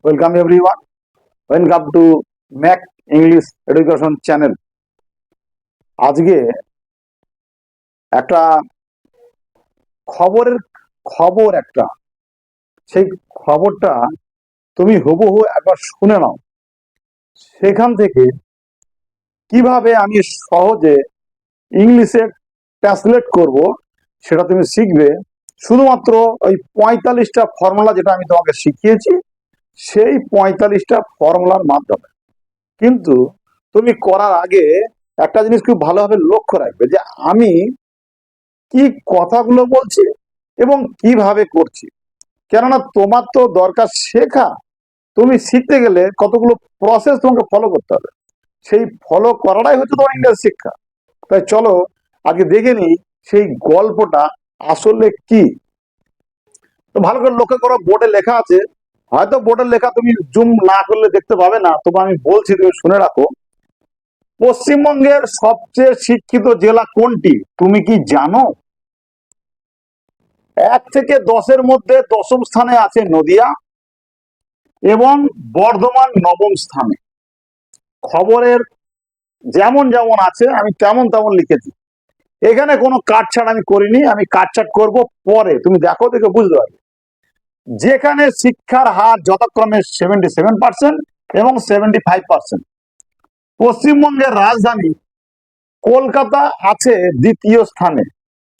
Welcome everyone. Welcome to Mac English Education Channel. আজকে একটা খবরের খবর একটা সেই খবরটা তুমি হুবহু একবার শুনে নাও। সেখান থেকে কিভাবে আমি সহজে ইংলিশে ট্রান্সলেট করব সেটা তুমি শিখবে। শুধুমাত্র ওই 45টা ফর্মুলা যেটা আমি তোমাকে শিখিয়েছি সেই 45টা ফর্মুলার মাধ্যমে। কিন্তু তুমি করার আগে একটা জিনিস খুব ভালোভাবে লক্ষ্য রাখবে যে আমি কি কথাগুলো বলছি এবং কিভাবে করছি। কেননা তোমার তো দরকার শেখা। তুমি শিখতে গেলে কতগুলো প্রসেস তোমাকে ফলো করতে হবে, সেই ফলো করাটাই হচ্ছে তোমার ইংরেজি শিক্ষা। তাই চলো আগে দেখে নিই সেই গল্পটা আসলে কি। তো ভালো করে লক্ষ্য করো, বোর্ডে লেখা আছে। হয়তো বোর্ডের লেখা তুমি জুম না করলে দেখতে পাবে না, তবু আমি বলছি, তুমি শুনে রাখো। পশ্চিমবঙ্গের সবচেয়ে শিক্ষিত জেলা কোনটি তুমি কি জানো? 1 থেকে 10-এর মধ্যে 10ম স্থানে আছে নদিয়া এবং বর্ধমান 9ম স্থানে। খবরের যেমন যেমন আছে আমি তেমন তেমন লিখেছি, এখানে কোনো কাটছাট আমি করিনি। আমি কাটছাট করব পরে, তুমি দেখো, দেখে বুঝতে পারবে। যেখানে শিক্ষার হার যথাক্রমে 77% এবং 75%। পশ্চিমবঙ্গের রাজধানী কলকাতা আছে 2য় স্থানে,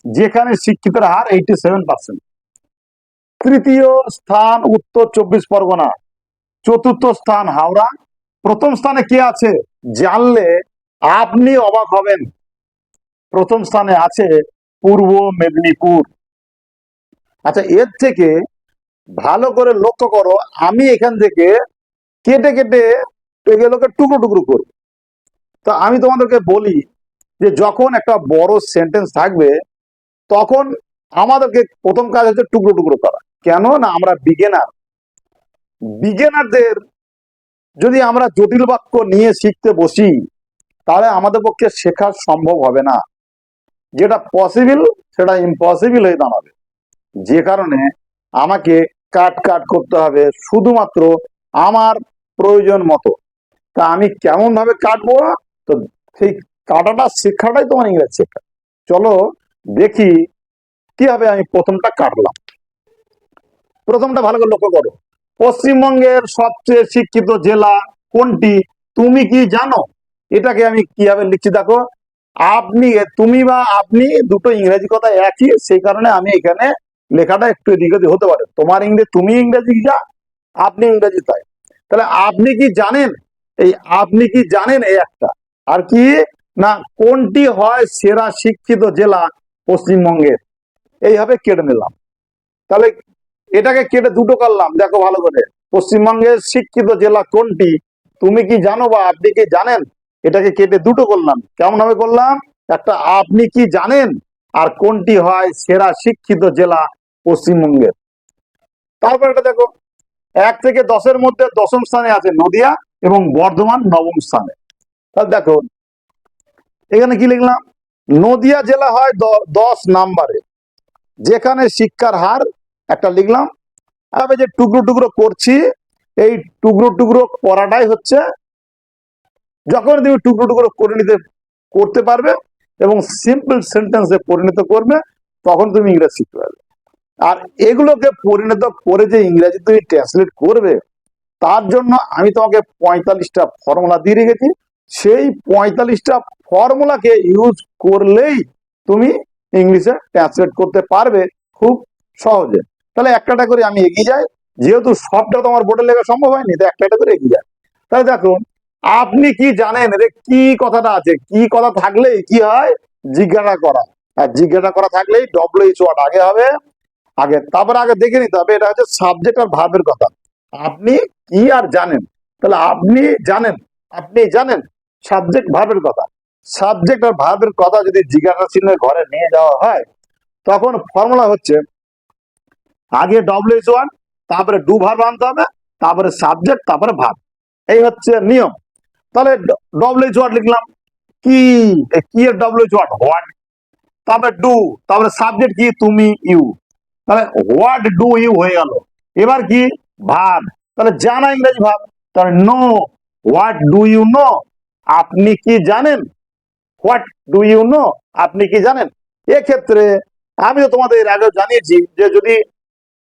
যেখানে শিক্ষিতের হার 87%। তৃতীয় স্থান উত্তর 24 পরগনা, 4র্থ স্থান হাওড়া, 1ম স্থানে কে আছে জানলে আপনি অবাক হবেন। 1ম স্থানে আছে পূর্ব মেদিনীপুর। আচ্ছা, এর থেকে ভালো করে লক্ষ্য করো, আমি এখান থেকে কেটে কেটে এগুলোকে টুকরো টুকরো করব। তো আমি তোমাদেরকে বলি যে যখন একটা বড় সেন্টেন্স থাকবে তখন আমাদেরকে প্রথম কাজ হচ্ছে টুকরো টুকরো করা। কেন না আমরা বিগিনারদের যদি আমরা জটিল বাক্য নিয়ে শিখতে বসি তাহলে আমাদের পক্ষে শেখা সম্ভব হবে না। যেটা পসিবল সেটা ইম্পসিবল হয়ে দাঁড়াবে। যে কারণে আমাকে কাট কাট করতে হবে শুধুমাত্র আমার প্রয়োজন মতো। তা আমি কেমন ভাবে কাটবো, তো সেই কাটাটা শেখাটাই তোমার ইংরেজি শেখা। চলো দেখি কিভাবে আমি প্রথমটা কাটলাম। প্রথমটা ভালো করে লক্ষ্য করো, পশ্চিমবঙ্গের সবচেয়ে শিক্ষিত জেলা কোনটি তুমি কি জানো। এটাকে আমি কিভাবে লিখছি দেখো। আপনি, তুমি বা আপনি দুটো ইংরেজি কথা একই, সেই কারণে আমি এখানে লেখাটা একটু এদিক ওদিক হতে পারে। তোমার ইংরেজি, তুমি ইংরেজি যা, আপনি ইংরেজি তাই। তাহলে আপনি কি জানেন, এই আপনি কি জানেন এই একটা। আর কি না, কোনটি হয় সেরা শিক্ষিত জেলা পশ্চিমবঙ্গের। এইভাবে কেটে নিলাম। তাহলে এটাকে কেটে দুটো করলাম, দেখো ভালো করে। পশ্চিমবঙ্গের শিক্ষিত জেলা কোনটি তুমি কি জানো বা আপনি কি জানেন, এটাকে কেটে দুটো করলাম। কেমন ভাবে করলাম, একটা আপনি কি জানেন আর কোনটি হয় সেরা শিক্ষিত জেলা পশ্চিমবঙ্গের। তারপর এটা দেখো, 1 থেকে 10-এর মধ্যে 10ম স্থানে আছে নদিয়া এবং বর্ধমান 9ম স্থানে। তাহলে দেখো এখানে কি লিখলাম, নদিয়া জেলা হয় 10 নম্বরে, যেখানে শিক্ষার হার একটা লিখলাম। আমি যে টুকরো টুকরো করছি, এই টুকরো টুকরো করাটাই হচ্ছে, যখন তুমি টুকরো টুকরো করে করতে পারবে এবং সিম্পল সেন্টেন্সে পরিণত করবে তখন তুমি ইংরেজি শিখতে পারবে। আর এগুলোকে পরিণত করে যে ইংরেজি তুমি ট্রান্সলেট করবে তার জন্য আমি তোমাকে 45টা ফর্মুলা দিয়ে রেখেছি। সেই 45টা ফর্মুলাকে ইউজ করলেই তুমি ইংলিশে ট্রান্সলেট করতে পারবে খুব সহজে। তাহলে একটা করে আমি এগিয়ে যাই, যেহেতু সবটা তোমার বোর্ডে লেখা সম্ভব হয়নি, তো একটা করে এগিয়ে যায়। তাহলে দেখো, আপনি কি জানেন, রে কি কথাটা আছে, কি কথা থাকলেই কি হয় জিজ্ঞাসা করা। আর জিজ্ঞাসা করা থাকলেই ডব্লিউএইচ ওয়ার্ড আগে হবে। তারপরে আগে দেখে নিতে হবে এটা হচ্ছে সাবজেক্ট আর ভার্বের কথা। আপনি কি আর জানেন, তাহলে আপনি জানেন, আপনি জানেন সাবজেক্ট ভার্বের কথা। সাবজেক্ট আর ভার্বের কথা যদি জিজ্ঞাসা চিহ্নের ঘরে নিয়ে যাওয়া হয় তখন ফর্মুলা হচ্ছে আগে ডব্লিউএইচ ওয়ার্ড, তারপরে ডু ভার্ব আনতে হবে, তারপরে সাবজেক্ট, তারপরে ভার্ব। এই হচ্ছে নিয়ম। তাহলে ডব্লিউএইচ ওয়ার্ড লিখলাম, কি, কি এর ডব্লিউএইচ ওয়ার্ড হোয়াট, তারপরে ডু, তারপরে সাবজেক্ট কি তুমি ইউ, তাহলে হোয়াট ডু ইউ হয়ে গেল। এবার কি ভার্ব, তাহলে জানা ইংরেজি ভাব। তাহলে know, what do you know, আপনি কি জানেন, হোয়াট ডু ইউ নো, আপনি কি জানেন। এক্ষেত্রে আমি তো তোমাদের এর আগেও জানিয়েছি যে যদি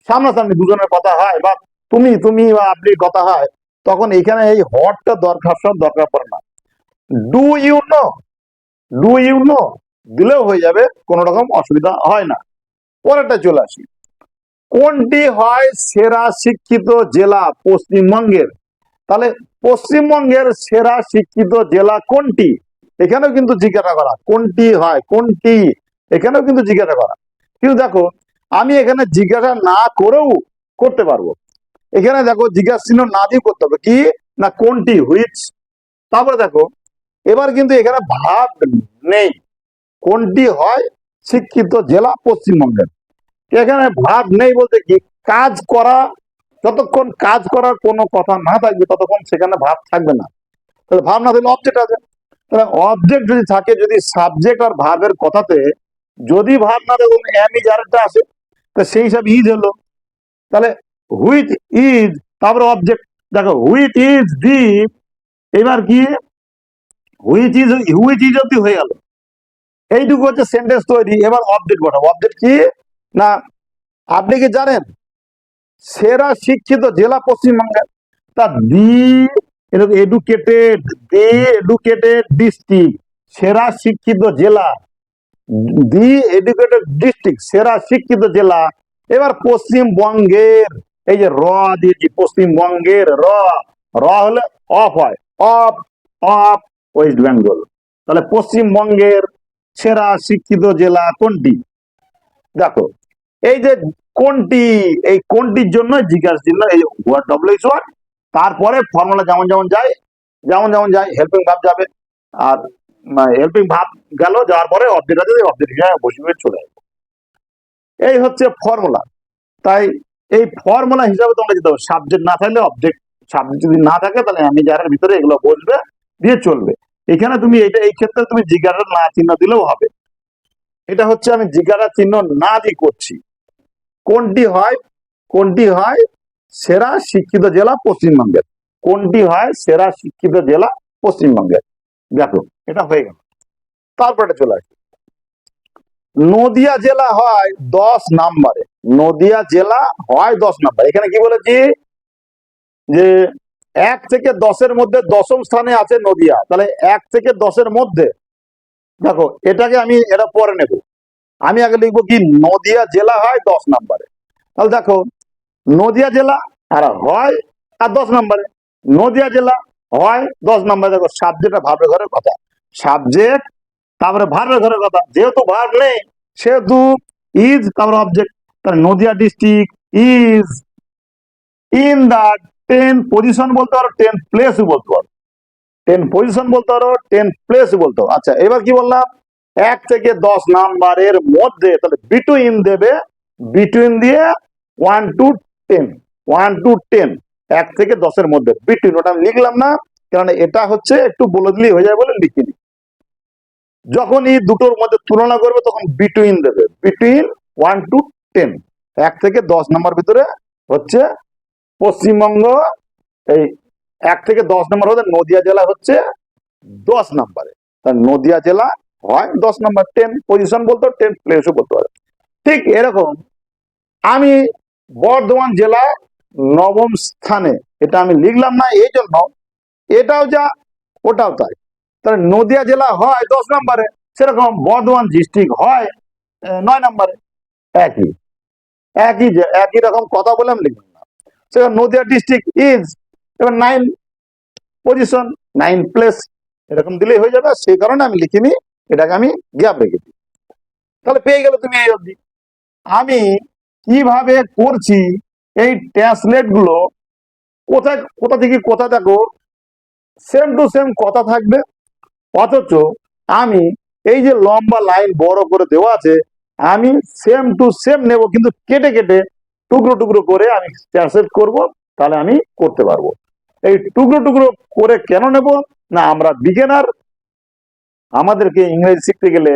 সামনাসামনি দুজনের কথা হয় বা তুমি তুমি বা আপনি কথা হয়, তখন এখানে এই হোয়াটটা দরকার পড়ে না। Do you know, do you know দিলেও হয়ে যাবে, কোনো রকম অসুবিধা হয় না। পরেরটা চলে আসি, কোনটি হয় সেরা শিক্ষিত জেলা পশ্চিমবঙ্গের। তাহলে পশ্চিমবঙ্গের সেরা শিক্ষিত জেলা কোনটি, এখানেও কিন্তু জিজ্ঞাসা করা, কোনটি হয়, কোনটি, এখানেও কিন্তু জিজ্ঞাসা করা। কিন্তু দেখো আমি এখানে জিজ্ঞাসা না করেও করতে পারবো। এখানে দেখো জিজ্ঞাসা চিহ্ন না দিয়ে করতে হবে কি না, কোনটি, হুইচ। তারপরে দেখো এবার কিন্তু এখানে ভাব নেই, কোনটি হয় শিক্ষিত জেলা পশ্চিমবঙ্গের, এখানে ভাব নেই বলতে কি কাজ করা, যতক্ষণ কাজ করার কোনো কথা না থাকবে ততক্ষণ সেখানে ভাব থাকবে না। তাহলে ভাব না থাকলে অবজেক্ট আছে, তাহলে অবজেক্ট যদি থাকে, যদি সাবজেক্ট আর ভাবের কথাতে যদি ভাব না থাকে এম ইজ আরেকটা আসে, তো সেই হিসাবে ইজ হলো। তাহলে হুইচ ইজ, তারপরে অবজেক্ট, দেখো হুইচ ইজ দি, এবার কি হুইচ ইজ অব্দি হয়ে গেল, এইটুকু হচ্ছে সেন্টেন্স তৈরি। এবার অবজেক্ট বসাবো, অবজেক্ট কি না, আপনি কি জানেন সেরা শিক্ষিত জেলা পশ্চিমবঙ্গের, তা দি এডুকেটেড, দি এডুকেটেড ডিস্ট্রিক্ট সেরা শিক্ষিত জেলা, দি এডুকেটেড ডিস্ট্রিক্ট সেরা শিক্ষিত জেলা। এবার পশ্চিমবঙ্গের, এই যে র দিয়েছি পশ্চিমবঙ্গের, র র হলে অফ হয়, অফ, অফ ওয়েস্ট বেঙ্গল। তাহলে পশ্চিমবঙ্গের সেরা শিক্ষিত জেলা কোনটি, দেখো এই যে কোনটি, এই কোনটির জন্য জিজ্ঞাসা চিহ্ন, এই ওয়ার্ড ডব্লিউএইচ ওয়ার্ড, তারপরে ফর্মুলা যেমন যেমন যায়, যেমন যেমন যায় হেল্পিং ভাব যাবে, আর হেল্পিং ভাব গেল, যাওয়ার পরে অবজেক্ট আছে, অবজেক্ট বসিয়ে চলে আসবে। এই হচ্ছে ফর্মুলা। তাই এই ফর্মুলা হিসাবে তোমরা যেতে হবে, সাবজেক্ট না থাকলে অবজেক্ট, সাবজেক্ট যদি না থাকে তাহলে আমি যার ভিতরে এগুলো বসবে, দিয়ে চলবে। এখানে তুমি এটা, এই ক্ষেত্রে তুমি জিজ্ঞাসা না চিহ্ন দিলেও হবে। এটা হচ্ছে আমি জিজ্ঞাসা চিহ্ন না দিয়ে করছি। কোনটি হয়, কোনটি হয় সেরা শিক্ষিত জেলা পশ্চিমবঙ্গের, কোনটি হয় সেরা শিক্ষিত জেলা পশ্চিমবঙ্গের, দেখো এটা হয়ে গেল। তারপরে চলে আসি, নদিয়া জেলা হয় 10 নম্বরে, নদিয়া জেলা হয় 10 নম্বর। এখানে কি বলেছি যে 1 থেকে 10-এর মধ্যে 10ম স্থানে আছে নদিয়া, তাহলে 1 থেকে 10-এর মধ্যে, দেখো এটাকে আমি এটা পরে নেব, আমি আগে লিখবো কি নদিয়া জেলা হয় 10 নম্বরে। তাহলে দেখো নদিয়া জেলা আর হয় আর 10 নম্বরে, নদিয়া জেলা হয় 10 নম্বরে। দেখো সাবজেক্ট আর ভার্বের ঘরের কথা, সাবজেক্ট তারপরে ভার্বের ঘরের কথা, যেহেতু ভার্ব নেই সেহেতু ইজ তারপরে অবজেক্ট। তাহলে Nadia district is in the 10th position বলতে পারো, 10th প্লেস বলতে পারো, 10 পজিশন বলতে পারো, 10 প্লেস বলতে পারো। আচ্ছা এবার কি বললাম, 1 থেকে 10 নম্বরের মধ্যে, তাহলে বিটুইন দেবে, বিটুইন দিয়ে 1 to 10, 1 to 10, 1 থেকে 10-এর মধ্যে বিটুইন, ওটা আমি লিখলাম না কারণ এটা হচ্ছে একটু বলে দিলেই হয়ে যায় বলে লিখিনি। যখন এই দুটোর মধ্যে তুলনা করবে তখন বিটুইন দেবে, বিটুইন 1 to 10, 1 থেকে 10 নম্বর ভিতরে হচ্ছে পশ্চিমবঙ্গ, এই 1 থেকে 10 নম্বর হচ্ছে নদিয়া জেলা হচ্ছে 10 নম্বরে। নদিয়া জেলা হয় 10 নম্বর, 10 পজিশন বলতে 10 প্লেসও বলতে পারে। ঠিক এরকম আমি বর্ধমান জেলা 9ম স্থানে, এটা আমি লিখলাম না এই জন্য, এটাও যা ওটাও তাই। তাহলে নদিয়া জেলা হয় 10 নম্বরে, সেরকম বর্ধমান ডিস্ট্রিক্ট হয় 9 নম্বরে। একই একই একই রকম কথা বলে আমি লিখলাম না, সেরকম নদিয়া ডিস্ট্রিক্ট ইজ, এবার 9 পজিশন, 9 প্লেস, এরকম দিলেই হয়ে যাবে। সেই কারণে আমি লিখিনি, এটাকে আমি গ্যাপ রেখেছি। তাহলে পেয়ে গেলে তুমি এই অবধি। আমি কিভাবে করছি এই ট্রান্সলেট গুলো, কোথায় কোথা থেকে কোথা, দেখো সেম টু সেম কথা থাকবে, অথচ আমি এই যে লম্বা লাইন বড় করে দেওয়া আছে, আমি সেম টু সেম নেব, কিন্তু কেটে কেটে টুকরো টুকরো করে আমি ট্রান্সলেট করব, তাহলে আমি করতে পারবো। এই টুকরো টুকরো করে কেন নেব না, আমরা বিগিনার, আমাদেরকে ইংরেজি শিখতে গেলে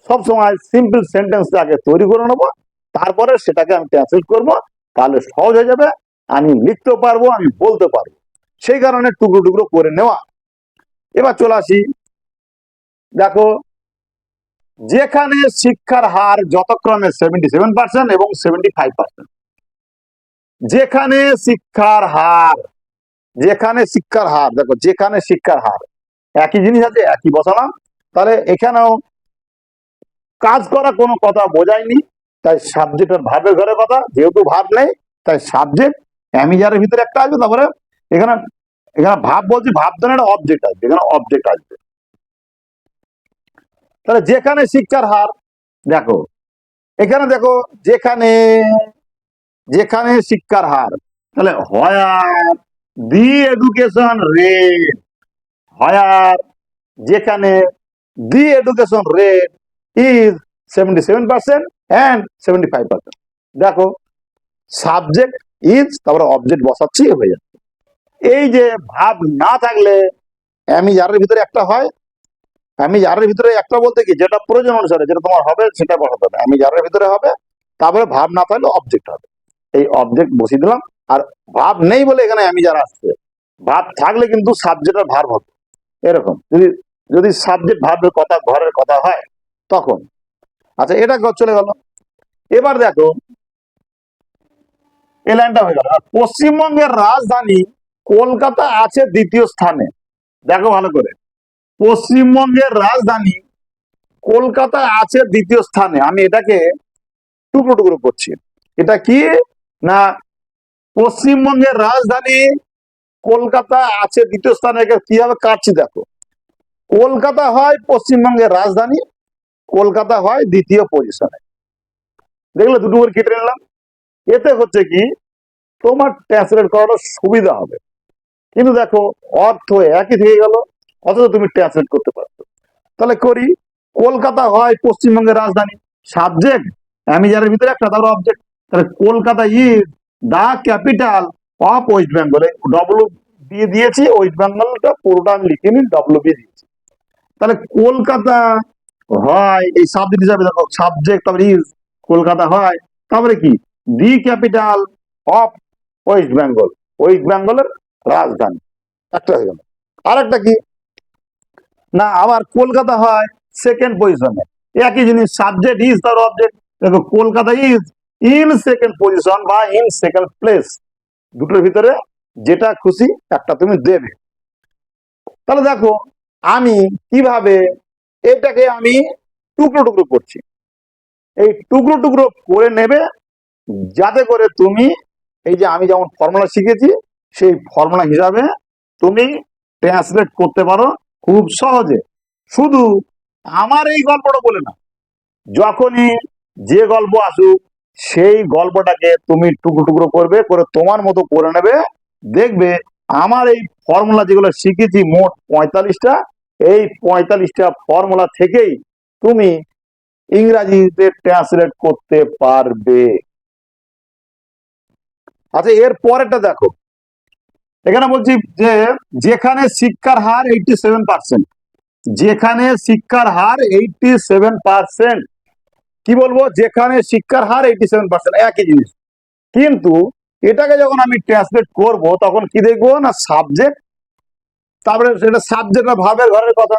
সবসময় সিম্পল সেন্টেন্স আগে তৈরি করে নেবো, তারপরে সেটাকে আমি ট্রান্সলেট করবো, তাহলে সহজ হয়ে যাবে। আমি লিখতে পারবো, আমি বলতে পারবো, সেই কারণে টুকরো টুকরো করে নেওয়া। এবার চলে আসি, দেখো যেখানে শিক্ষার হার যথাক্রমে 77% এবং 75%, যেখানে শিক্ষার হার, যেখানে শিক্ষার হার, দেখো যেখানে শিক্ষার হার একই জিনিস আছে, একই বসালাম, তাহলে এখানেও কাজ করা কোনো কথা বোঝায়নি, তাই সাবজেক্টের ভার্বের ঘরে কথা, যেহেতু ভার্ব নেই তাই সাবজেক্ট অ্যামিজারের ভিতরে একটা আসবে, তারপরে এখানে এখানে ভাব বলছি, ভাব ধরে একটা অবজেক্ট আসবে, এখানে অবজেক্ট আসবে। তাহলে যেখানে শিক্ষার হার, দেখো এখানে দেখো যেখানে, যেখানে শিক্ষার হার, তাহলে হয়ার দি এডুকেশন রেট, হয়ার যেখানে দি এডুকেশন রেট ইজ 77% and 75%, দেখো সাবজেক্ট ইজ, তারপরে অবজেক্ট বসাচ্ছি, হয়ে যাচ্ছে। এই যে ভাব না থাকলে অ্যামিজারের ভিতরে একটা হয়, অ্যামিজারের ভিতরে একটা বলতে কি, যেটা প্রয়োজন অনুসারে যেটা তোমার হবে সেটা বসাতে হবে, অ্যামিজারের ভিতরে হবে, তারপরে ভাব না থাকলে অবজেক্ট হবে, এই অবজেক্ট বসিয়ে দিলাম। আর ভাব নেই বলে এখানে অ্যামিজার আসছে, ভাব থাকলে কিন্তু সাবজেক্ট আর ভার্ব হতো, এরকম যদি যদি সাবজেক্ট ভার্বের কথা, ঘরের কথা হয় তখন। আচ্ছা এটা চলে গেল। এবার দেখো এই লাইনটা হয়ে গেল। পশ্চিমবঙ্গের রাজধানী কলকাতা আছে দ্বিতীয় স্থানে, দেখো ভালো করে, পশ্চিমবঙ্গের রাজধানী কলকাতা আছে দ্বিতীয় স্থানে, আমি এটাকে টুকরো টুকরো করছি। এটা কি না, পশ্চিমবঙ্গের রাজধানী কলকাতা আছে দ্বিতীয় স্থানে, কিভাবে কাটছি দেখো, কলকাতা হয় পশ্চিমবঙ্গের রাজধানী, কলকাতা হয় দ্বিতীয় পজিশনে, দেখলে দুটো করে কেটে নিলাম। এতে হচ্ছে কি তোমার ট্রান্সলেট করাটা সুবিধা হবে, কিন্তু দেখো অর্থ একই থেকে গেল, অথচ তুমি ট্রান্সলেট করতে পারছো। তাহলে করি, কলকাতা হয় পশ্চিমবঙ্গের রাজধানী, সাবজেক্ট অ্যামিজারের ভিতরে একটা, তারপর অবজেক্ট, তাহলে Kolkata is the capital of West Bengal, W দিয়ে দিয়েছি, ওয়েস্ট বেঙ্গলটা পুরোটা আমি লিখিনি, ডব্লিউ বি দিয়েছি। তাহলে কলকাতা হয় এই সাবজেক্ট হিসাবে, দেখো সাবজেক্ট তারপরে ইজ, কলকাতা হয়, তারপরে কি দি capital of West Bengal, West বেঙ্গলের রাজধানী, একটা হয়ে গেল। আর একটা কি না, আবার কলকাতা হয় সেকেন্ড পজিশনে, একই জিনিস, সাবজেক্ট ইজ তার অবজেক্ট, দেখো Kolkata is in second position বা ইন সেকেন্ড প্লেস, দুটোর ভিতরে যেটা খুশি একটা তুমি দেবে। তাহলে দেখো আমি কিভাবে এটাকে আমি টুকরো টুকরো করছি, এই টুকরো টুকরো করে নেবে, যাতে করে তুমি এই যে আমি যেমন ফর্মুলা শিখেছি সেই ফর্মুলা হিসাবে তুমি ট্রান্সলেট করতে পারো খুব সহজে। শুধু আমার এই গল্পটা বলে না, যখনই যে গল্প আসুক সেই গল্পটাকে তুমি টুকরো টুকরো করবে, করে তোমার মতো করে নেবে, দেখবে আমার এই ফর্মুলা যেগুলো শিখেছি মোট 45টা, এই 45টা ফর্মুলা থেকেই তুমি ইংরাজিতে ট্রান্সলেট করতে পারবে। আচ্ছা এর পরেরটা দেখো, এখানে বলছি যে যেখানে শিক্ষার হার 87%, যেখানে শিক্ষার হার 87%, কি বলবো, যেখানে শিক্ষার হার 87%, একই জিনিস, কিন্তু এটাকে যখন আমি ট্রান্সলেট করব তখন কি দেখবো না, সাবজেক্ট, তারপরে সেটা সাবজেক্ট বা ভাবের ঘরের কথা,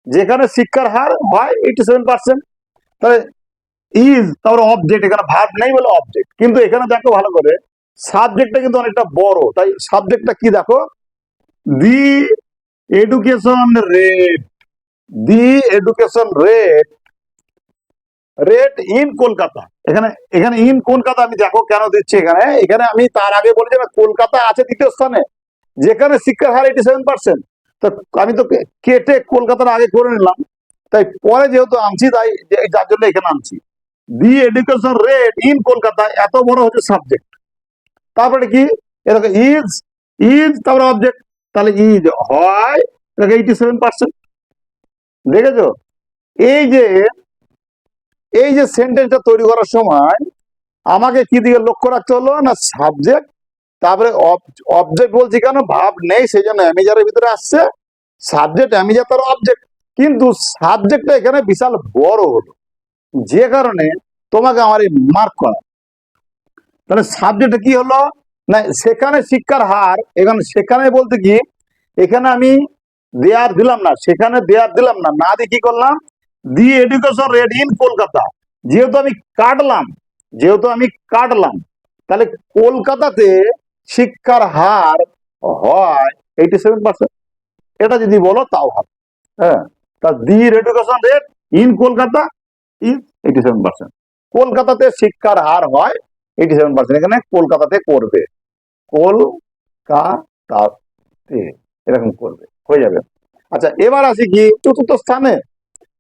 যেখানে শিক্ষার হার হয় 87%, তাহলে ইজ, তারপরে অবজেক্ট, এখানে ভার্ব নেই বলে অবজেক্ট, কিন্তু এখানে দেখো ভালো করে সাবজেক্টটা কিন্তু অনেকটা বড়, তাই সাবজেক্টটা কি দেখো, দি education rate, the education rate, rate in Kolkata, এখানে এখানে ইন কলকাতা আমি দেখো কেন দিচ্ছি, এখানে এখানে আমি তার আগে বলেছি না কলকাতা আছে দ্বিতীয় স্থানে, যেখানে শিক্ষার হার 87%, তো আমি তো কেটে কলকাতার আগে করে নিলাম, তাই পরে যেহেতু আনছি তাই যার জন্য এখানে আনছি, দি এডুকেশন রেট ইন কলকাতা, এত বড় হচ্ছে সাবজেক্ট, তারপরে কি এরকম ইজ, ইজ তারপরে অবজেক্ট, তাহলে ইজ হয় 87%, দেখেছো? এই যে এই যে সেন্টেন্সটা তৈরি করার সময় আমাকে কি দিকে লক্ষ্য রাখতে হলো না, সাবজেক্ট, তারপরে অবজেক্ট বলছি কেন, ভাব নেই সেই জন্য অ্যামিজারের ভিতরে আসছে, সাবজেক্ট অ্যামিজার তার অবজেক্ট, কিন্তু সাবজেক্টটা এখানে বিশাল বড় হলো, যে কারণে তোমাকে আমার এই মার্ক করা। তাহলে সাবজেক্ট কি হলো না সেখানে শিক্ষার হার, এখানে সেখানে বলতে কি, এখানে আমি দেয়ার দিলাম না, সেখানে দেয়ার দিলাম না, না দিয়ে কি করলাম, দি এডুকেশন রেট ইন কলকাতা। যেহেতু আমি কাটলাম, যেহেতু আমি কাটলাম, তাহলে কলকাতাতে শিক্ষার হার হয় 87%। এটা যদি বলো তাও হবে। হ্যাঁ, তা দি education rate in Kolkata is 87%। কলকাতাতে শিক্ষার হার হয় 87%। এখানে কলকাতাতে করবে, কলকাতাতে এরকম করবে, হয়ে যাবে। আচ্ছা এবার আসি কি চতুর্থ স্থানে,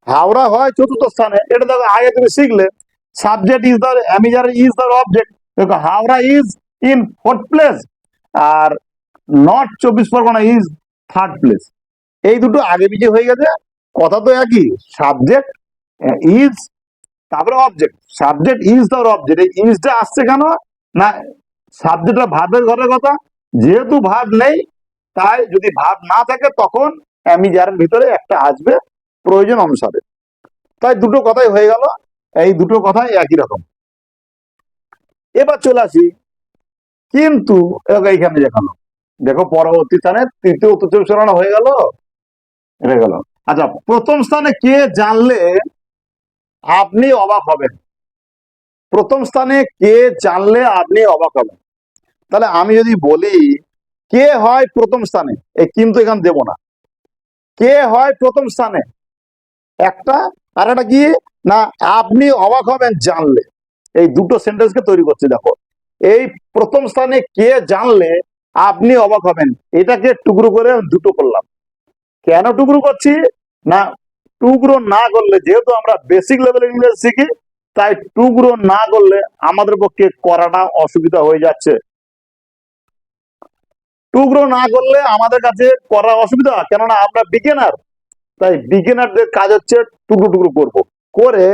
হাওড়া হয় চতুর্থ স্থানে। এটা দেখো আগে তুমি শিখলে, সাবজেক্ট ইজ দ্য অ্যামিজার ইজ দ্য অবজেক্ট। দেখো Howrah is in fourth place, আর north 24 Parganas is third place. এই দুটো আগে পিছিয়ে হয়ে গেছে, কথা তো একই, সাবজেক্ট ইজ তারপরে অবজেক্ট, সাবজেক্ট ইজ তার অবজেক্ট। এই ইজটা আসছে কেন না, সাবজেক্টটা ভার্বের ঘরের কথা, যেহেতু ভার্ব নেই, তাই যদি ভার্ব না থাকে তখন অ্যামিজারের ভিতরে একটা আসবে প্রয়োজন অনুসারে। তাই দুটো কথাই হয়ে গেল, এই দুটো কথাই একই রকম। এবার চলে আসি কিন্তু, এইখানে দেখানো, দেখো পরবর্তী স্থানে তৃতীয় উত্তর 24 পরগনা হয়ে গেল, এটা গেল। আচ্ছা প্রথম স্থানে কে জানলে আপনি অবাক হবেন, প্রথম স্থানে কে জানলে আপনি অবাক হবেন। তাহলে আমি যদি বলি কে হয় প্রথম স্থানে, এই কিন্তু এখানে দেব না, কে হয় প্রথম স্থানে একটা, আর একটা কি না আপনি অবাক হবেন জানলে। এই দুটো সেন্টেন্সকে তৈরি করছি। দেখো এই প্রথম স্থানে কে জানলে আপনি অবাক হবেন, এটাকে টুকরো করে দুটো করলাম। কেন টুকরো করছি না, টুকরো না করলে, যেহেতু আমরা বেসিক লেভেল ইংরেজি শিখি, তাই টুকরো না করলে আমাদের পক্ষে করাটা অসুবিধা হয়ে যাচ্ছে। টুকরো না করলে আমাদের কাছে করা অসুবিধা, কেননা আমরা বিগিনার। তাই বিগিনারদের কাজ হচ্ছে টুকরো টুকরো করব, করে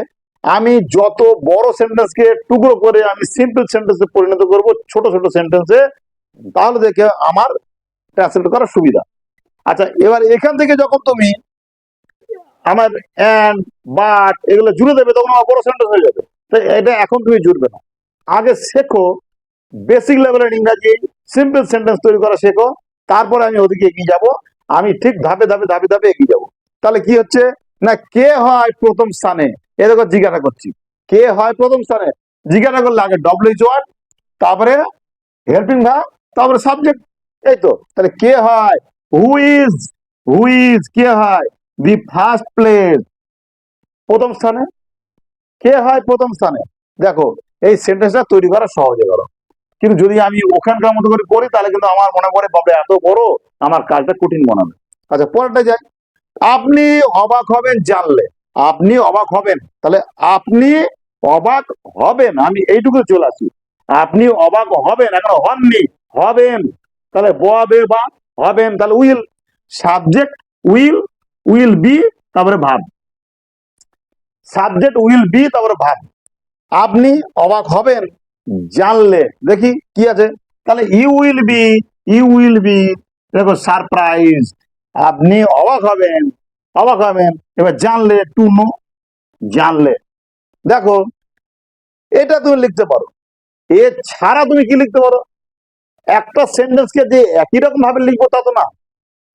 আমি যত বড় সেন্টেন্সকে টুকরো করে আমি সিম্পল সেন্টেন্সে পরিণত করব, ছোট ছোট সেন্টেন্সে, তাহলে দেখে আমার ট্রান্সলেট করার সুবিধা। আচ্ছা এবার এখান থেকে যখন তুমি আমার এন্ড বাট এগুলো জুড়ে দেবে, তখন আমার বড় সেন্টেন্স হয়ে যাবে। তাই এটা এখন তুমি জুড়বে না, আগে শেখো বেসিক লেভেলের ইংরাজি, সিম্পল সেন্টেন্স তৈরি করা শেখো, তারপরে আমি ওদিকে এগিয়ে যাব। আমি ঠিক ধাপে ধাপে ধাপে ধাপে এগিয়ে যাব। তাহলে কি হচ্ছে না, কে হয় প্রথম স্থানে, এরকম জিজ্ঞাসা করছি, কে হয় প্রথম স্থানে, জিজ্ঞাসা করলে আগে ডব্লিউএইচ ওয়ার্ড, তারপরে হেল্পিং ভার্ব, তারপরে সাবজেক্ট। এই তো, তাহলে কে হয়, হু ইজ, হু ইজ কে হয় দি ফার্স্ট প্লেস, প্রথম স্থানে, কে হয় প্রথম স্থানে। দেখো এই সেন্টেন্সটা তৈরি করা সহজ হয়ে গেল। কিন্তু যদি আমি ওখানকার মতো করে করি, তাহলে কিন্তু আমার মনে করে বাবা এত বড়, আমার কাজটা কঠিন বানাবে। আচ্ছা পরেরটা যাই, আপনি অবাক হবেন জানলে, আপনি অবাক হবেন, তাহলে আপনি অবাক হবেন, আমি এইটুকু চলে আসি, আপনি অবাক হবেন, এখন হননি, হবেন, তাহলে ববে বা হবেন, তাহলে will, subject will, will be, তারপরে ভাব, সাবজেক্ট উইল বি, তারপরে ভাব। আপনি অবাক হবেন জানলে, দেখি কি আছে, তাহলে you will be, you will be, দেখো সারপ্রাইজ, আপনি অবাক হবেন, অবাক হবেন। এবার জানলে টু নো, জানলে। দেখো এটা তুমি লিখতে পারো, এছাড়া তুমি কি লিখতে পারো, একটা সেন্টেন্সকে যে একই রকম ভাবে লিখবো তা তো না,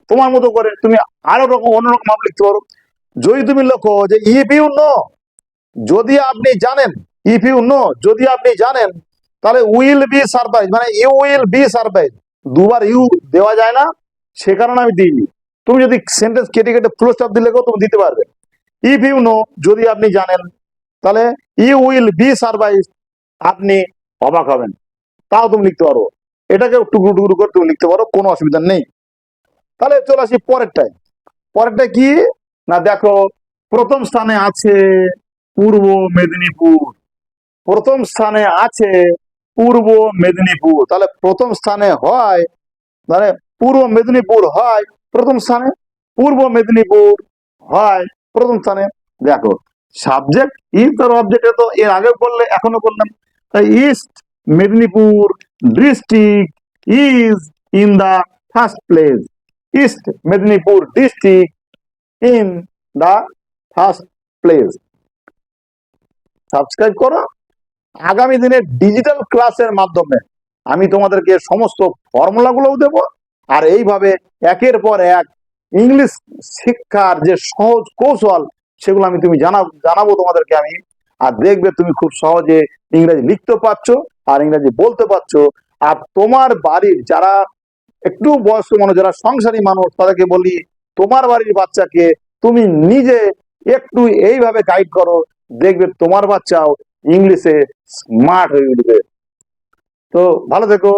তোমার মতো করে তুমি আরো রকম অন্যরকম ভাবে লিখতে পারো। যদি তুমি লেখো যে ইফ ইউ নো, যদি আপনি জানেন, ইফ ইউ নো যদি আপনি জানেন, তাহলে উইল বি সারপ্রাইজ, মানে ইউ উইল বি সারপ্রাইজ, দুবার ইউ দেওয়া যায় না, সে কারণে আমি দিইনি। তুমি যদি সেন্টেন্স কেটে কেটে ফুল স্টপ দিলে তুমি দিতে পারবে। ইফ ইউ নো যদি আপনি জানেন, তাহলে ইউ উইল বি সারপ্রাইজ, আপনি অবাক হবেন, তাও তুমি লিখতে পারো। এটাকে টুকরো টুকরো করে তুমি লিখতে পারো, কোনো অসুবিধা নেই। তাহলে চলে আসি পরেরটায়, পরেরটা কি না, দেখো প্রথম স্থানে আছে পূর্ব মেদিনীপুর, প্রথম স্থানে আছে পূর্ব মেদিনীপুর, তাহলে প্রথম স্থানে হয়, মানে পূর্ব মেদিনীপুর হয় প্রথম স্থানে, পূর্ব মেদিনীপুর হয় প্রথম স্থানে। দেখো সাবজেক্ট ইজ তার অবজেক্ট, তো এর আগে বললে এখনো বললাম, তাই East Medinipur district is in the first place, East Medinipur district in the first place. Subscribe করো, আগামী দিনে ডিজিটাল ক্লাসের মাধ্যমে আমি তোমাদেরকে সমস্ত ফর্মুলাগুলোও দেব, আর এইভাবে একের পর এক ইংলিশ শিক্ষার যে সহজ কৌশল সেগুলো তুমি জানাবো তোমাদেরকে আমি। আর দেখবে তুমি খুব সহজে ইংরেজি লিখতে পারছো আর ইংরেজি বলতে পারছো। আর তোমার বাড়ির যারা একটু বয়স্ক মানুষ, যারা সংসারী মানুষ, তাদেরকে বলি তোমার বাড়ির বাচ্চাকে তুমি নিজে একটু এইভাবে গাইড করো, দেখবে তোমার বাচ্চাও ইংলিশে স্মার্ট হয়ে উঠবে। তো ভালো থেকো।